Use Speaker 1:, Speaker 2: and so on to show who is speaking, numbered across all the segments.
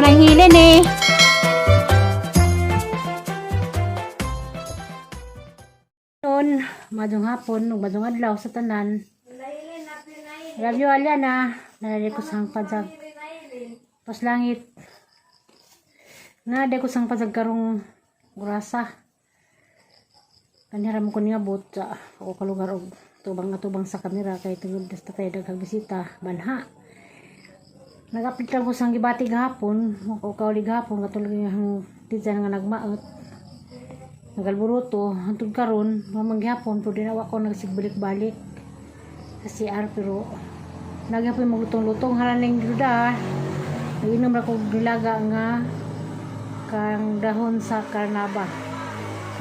Speaker 1: lang hilin eh. Noon, madung hapon, madung adlaw sa tanan. Love you all yan ah. Nalali ko sang padzag. Pas langit. Nga, di ko sang padzag karong grasa. Kaniram ko niya bot sa ako kalugar og tubang sa kamera kay tungod basta tayo daghang bisita banha. Nagapit lang ko sang gibati gahapon, o kaulig gahapon katulog yung tiyan nga nagmaot. Nagalburuto hantod karon mamang gihapon pud dinawa ko nagsigbalik-balik sa CR pero nagapoy maglutong-lutong haraning duda. Naginom ra ko gilaga nga kang dahon sa karnaba.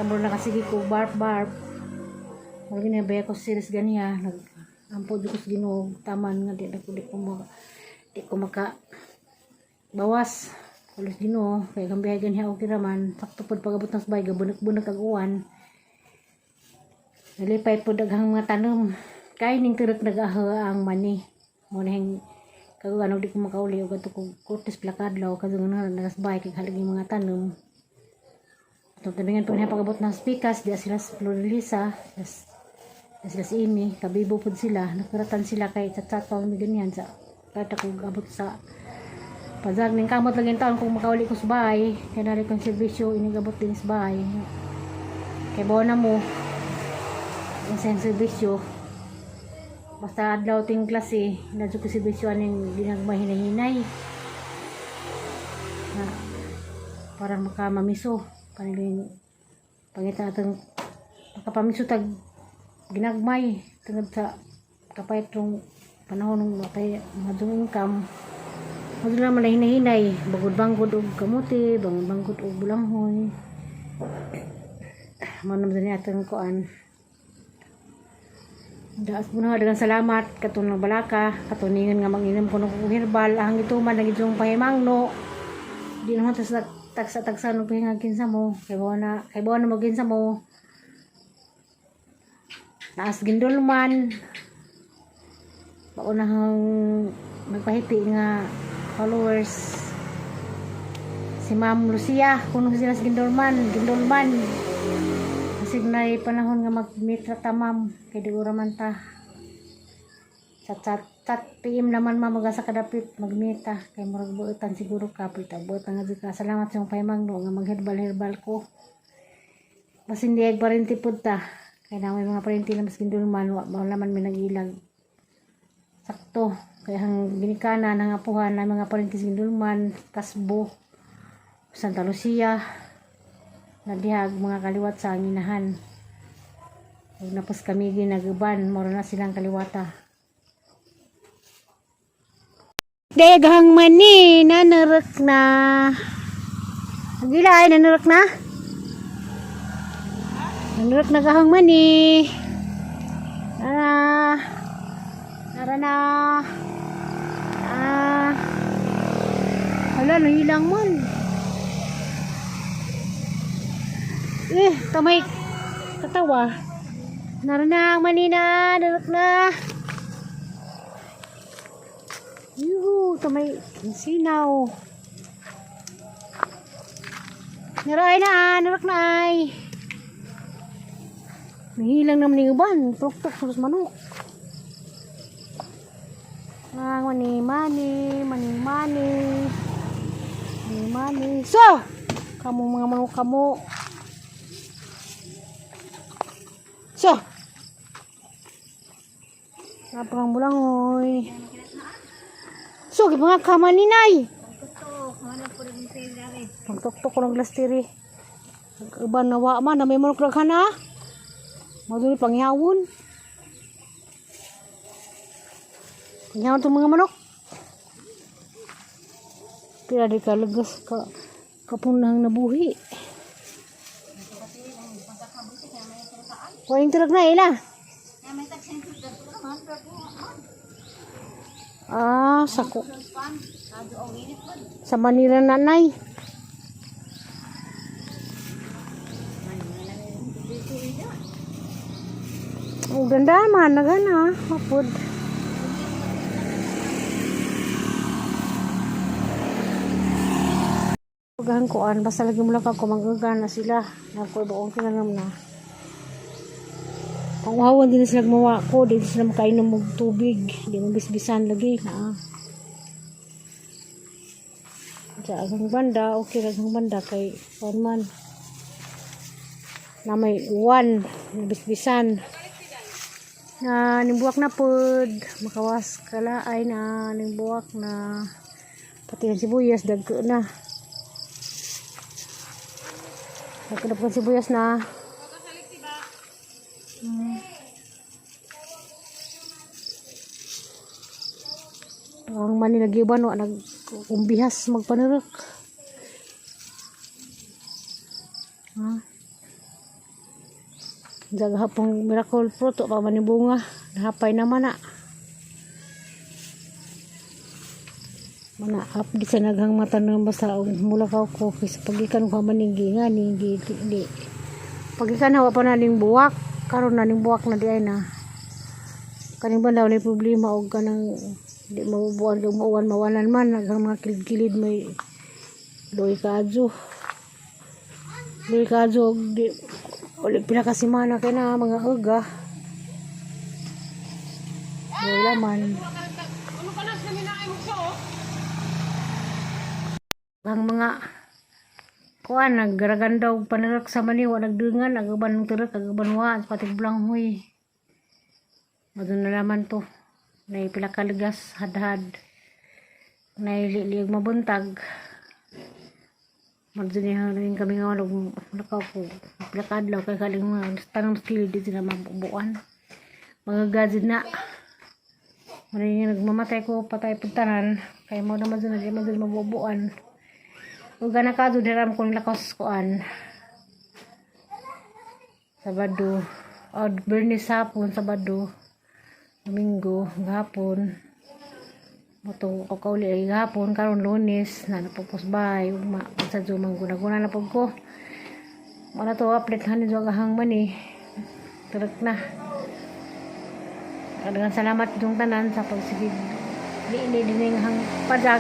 Speaker 1: Kamuro na kasigi ko barb. Wala ginabaya ko series ganiya. Nag-ampo ko sa Ginoo taman nga di ko maka bawas. Ulos Ginoo kay kambihay ganiya og kiraman. Sakto pod pagabot ng sabay gabunak-bunak ang uwan. Nalipay pod daghang mga tanom. Kay ning tirek nagaha ang mani. Mo nang kaganog di ko makauli og ato ko kurtis plakadlaw kadung nagasbay kay haligi mga tanom. Itong tabingan po niya pagabot ng spikas, diya sila sa Floralisa, diya sila sa Imi, kabibo po sila, nakuratan sila kay tatatawang ni ganyan sa kata kong abot sa pazag ng kamot laging taon kung makauli ko sa bahay, kaya nari kong servisyo, inigabot din sa bahay. Kaya bawa na mo, yung servisyo, basta adlaw ting klase, nadyo ko servisyo anong ginagmay hinay-hinay, na parang makamamiso. Paniling pangitan atong makapamiso tag ginagmay tungod sa kapayat rong panahon ng matay madung income madung naman na hinahinay bangod og kamuti bangod og bulanghoy manam din atong kuan daas muna daghang salamat katong balaka katuningan nga manginom ko ng herbal ang ituman nagidong pahimangno di naman tas tagsa no pahinga kinsa mo kay bawa na mo kinsa mo naas gindulman paunahang magpahiti nga followers si Ma'am Lucia kuno sila sa gindulman kasi na panahon nga magmitra ta ma'am kay digura man ta chat PM naman mamagasa kadapit magmita kay murag buutan siguro ka pita buutan nga ka salamat sa pahimangno nga magherbal ko mas hindi ag parinti pud ta kay na may mga parinti na mas gindulman wala man may nagilag sakto kay hang ginikana nang apuhan na mga parinti sa gindulman Kasbo Santa Lucia nadihag mga kaliwat sa anginahan ug napos kami ginagaban moro na silang kaliwata. Daghang mani nanurok na. Gila ay nanurok na. Nanurok na gahang mani. Nara na. Hala nahilang man. Tamay katawa. Nara na ang mani na nanurok na. Yuhu, tamay sinaw. Naray na, narak na ay. Nahilang naman yung uban. Tuk-tuk, terus manok. Mani-mani. So! Kamu mga manok kamu. So! Napakang bulangoy. So, mga kamaninay. Pagtok-tok ko ng glastiri. Iban nawa man na may manok raghan ha. Maduli pangyawon. Pangyawon itong mga manok. Kaya di ka lagas ka kapunahang nabuhi. Kuha yung tirak na ila. Sako. Sa Manila nanay. Ang ganda man na gana. Mapod. agahang kuan basta lagi mula ka ko manguga na sila nagko buong kinanam na kung uhawan din sila mawa ko di sila makainom og tubig di mo bisbisan lagi na sa agang banda okay ra agang banda kay kuan man na may uwan bisbisan na nimbuwak na pod makawas kala ay na nimbuwak na pati ang sibuyas dagko na nagkadapkan sibuyas na ang manilagiban wa nag-umbihas magpanurok jaga hapong miracle fruit pa manibunga nahapay naman na mana update sa naghang mata ng basa mula ka ko sa pagikan ko maninggi nga ninggi di pagikan hawa pa naning buwak karon naning buwak na di ay na kaning bandaw ni problema og kanang di mabubuan kag mauwan mawalan man naghang mga kilid-kilid may loy kadyo di ulit pila ka semana kay na mga uga loy laman ang mga kuan naggaragandaw panarak sa maniwa nagdungan agaban ng turak agaban wa pati blanghoy madun na naman to nay pila ka ligas hadhad nay lilig mabuntag magdunihan rin kami nga wala nakaw ko pila ka adlaw kay kaling mga tanang skill di sila mabubuan mga gazid na maring nagmamatay ko patay pagtanan kay mo naman dun mabubuan ug ana ka diram ko lakas kuan Sabado o Bernis hapon Sabado Domingo gahapon moto ko kauli ay gahapon karon Lunes na napupos bay ug sa Zoom guna-guna na pud ko wala to update hanin jo gahang mani turek na dengan salamat yung tanan sa pagsigid ni dining hang padag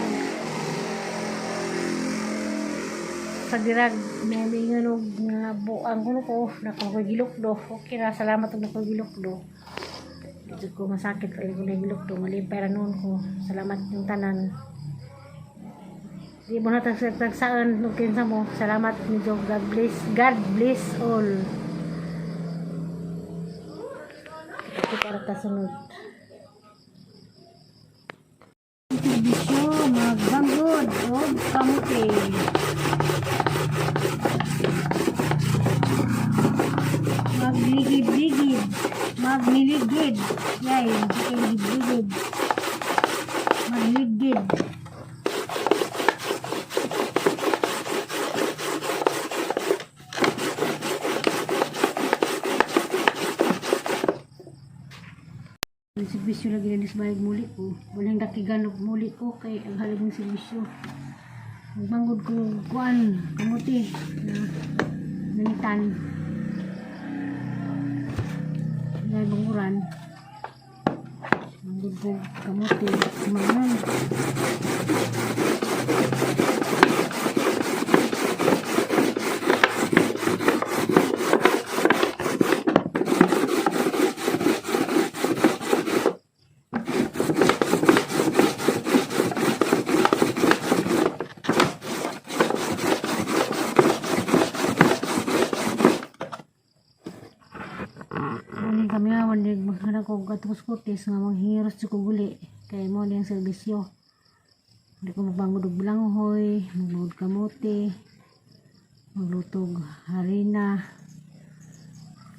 Speaker 1: pagdirag may nganog nga buang kuno ko nakagilok do okay ra salamat og nakagilok do dito ko masakit kay ko nagilok do malimpay ra noon ko salamat yung tanan di mo na tagsaan ug kinsa mo salamat ni God bless all ito para kasunod servisyo magbanggod o kamuti magligid-ligid magniligid yay ligid magligid servisyo lagi na disbayag muli ko walang dakigan og muli ko kay ang halagong servisyo magbanggod ko kuan kamuti na nanitan ngay banguran banggod ko kamuti kumanan kami awan di maghanap ko gatong skutis nga manghiros ko guli kay mo niyang serbisyo hindi ko magbangod og bilanghoy magbangod kamote maglutog harina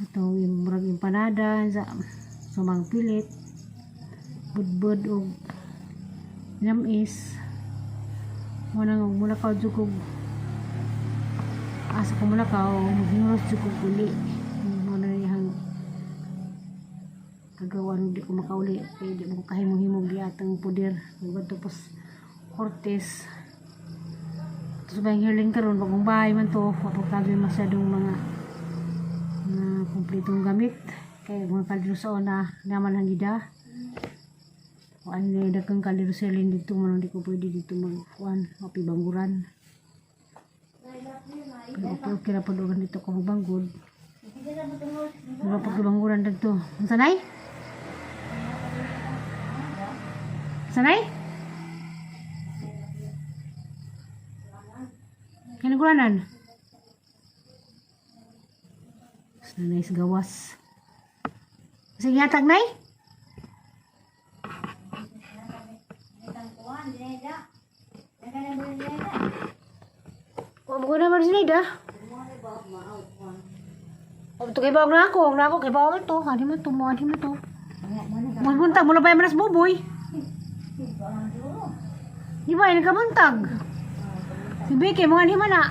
Speaker 1: atong murag empanada sa sumang pilit budbud og yamis muna og mulakaw jukog asa ko mulakaw maghiros jukog guli kagawan di ko makauli kaya di mo kahimong-himong di atang puder ug tapos Cortes tapos ba yung hiling karon bagong bahay man to kapag masyadong mga kumpletong gamit kaya mga kaldiroso na naman ang gida o ano na dagang kaldiroselin dito man di ko pwede dito magkuhan o pibangguran Pero okay na po doon dito ko mabanggod. Wala po kabangguran dito. Ang sanay? Sanay? Kinaguranan? Sanay sa gawas. Sige hatag, Nay? O, buko na ba sinay da? O, ito kay bawag na ako. Huwag na ako kay bawag ito. Hadi mo ito. Hadi mo ito. Magbuntag. Mula pa yung manas buboy. Di ba? Nagkabuntag. Si Vicky, mga di man na.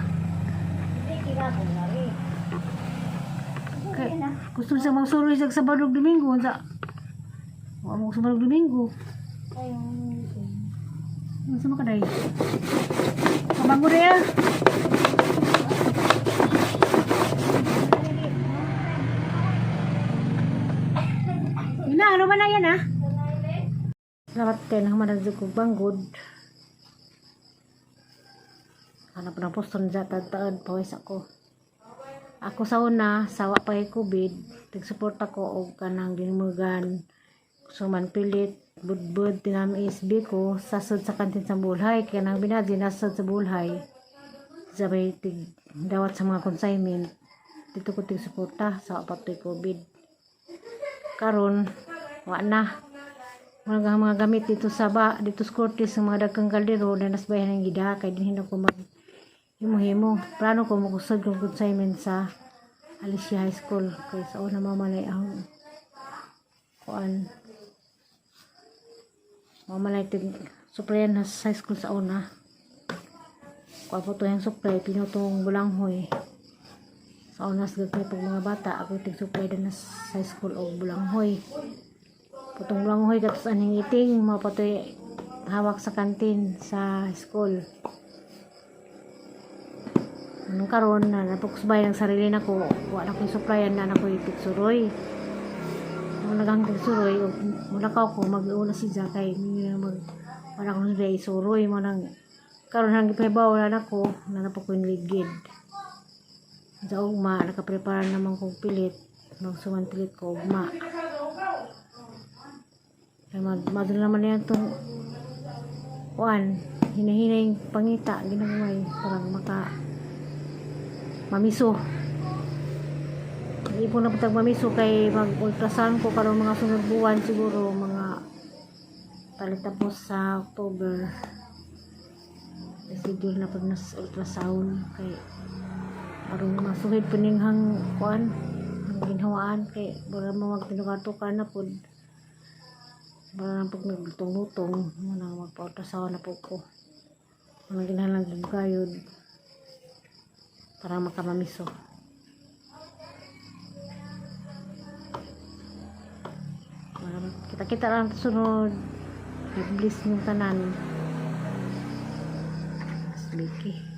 Speaker 1: Gusto siya magsuroy sa Sabado Domingo. Huwag mo Sabado Domingo. Ano sama ka dahi? Kabango rin ah. Ano ba na yan ah? Dapat kayo na managdag ko banggod. Hanap na po son dyan taad pawis ako. Ako sa una, sawa pa yung COVID. Nag-support ako o kanang ginumagan. Suman pilit, budbud, tinami isbi ko. Sasod sa kantin sa bulhay. Kaya nang binadzi, nasod sa bulhay. Sabay dawat sa mga consignment. Dito ko tig-supporta, sawa pa ito yung COVID. Karon na mga gamit dito sa dito sa Cortes sa mga dagang kaldero na nasbayan ng gida kay din ko mag himo-himo plano ko magusod kong consignment sa Alicia High School kay sa una mamalay ang kuan mamalay tig supplyan na sa high school sa una kuan po to yung supply pinutong bulanghoy sa una sa gagmay pag mga bata ako tig supply din na sa high school o bulanghoy putong langhoy katos aning iting mapatoy hawak sa kantin sa school. Anong karon na napuksbay ng sarili nako, wala ko supplyan na nako itigsuroy. Nung nagang tigsuroy, mula ko mag-uula si Zakay, mag wala ko nila isuroy mo nang karon hang gipahibaw na nako na napako yung ligid. Sa ugma nakaprepare naman kong pilit, magsuman pilit ko ugma. Madula naman yan itong kuan, hinahinay yung pangita ginagaway parang maka mamiso ipon na putag mamiso kay mag ultrasound ko karon mga sunod buwan siguro mga palit tapos sa October schedule na pag nas ultrasound kay aron masuhid paninghang kuan ang ginhawaan kay para magtinuka-tuka na pud para pag naglutong-lutong muna magpa-ultrasound na po ko mga ginahalang gagayod para makamamiso kita-kita lang sunod i-bliss yung tanan mas Vicky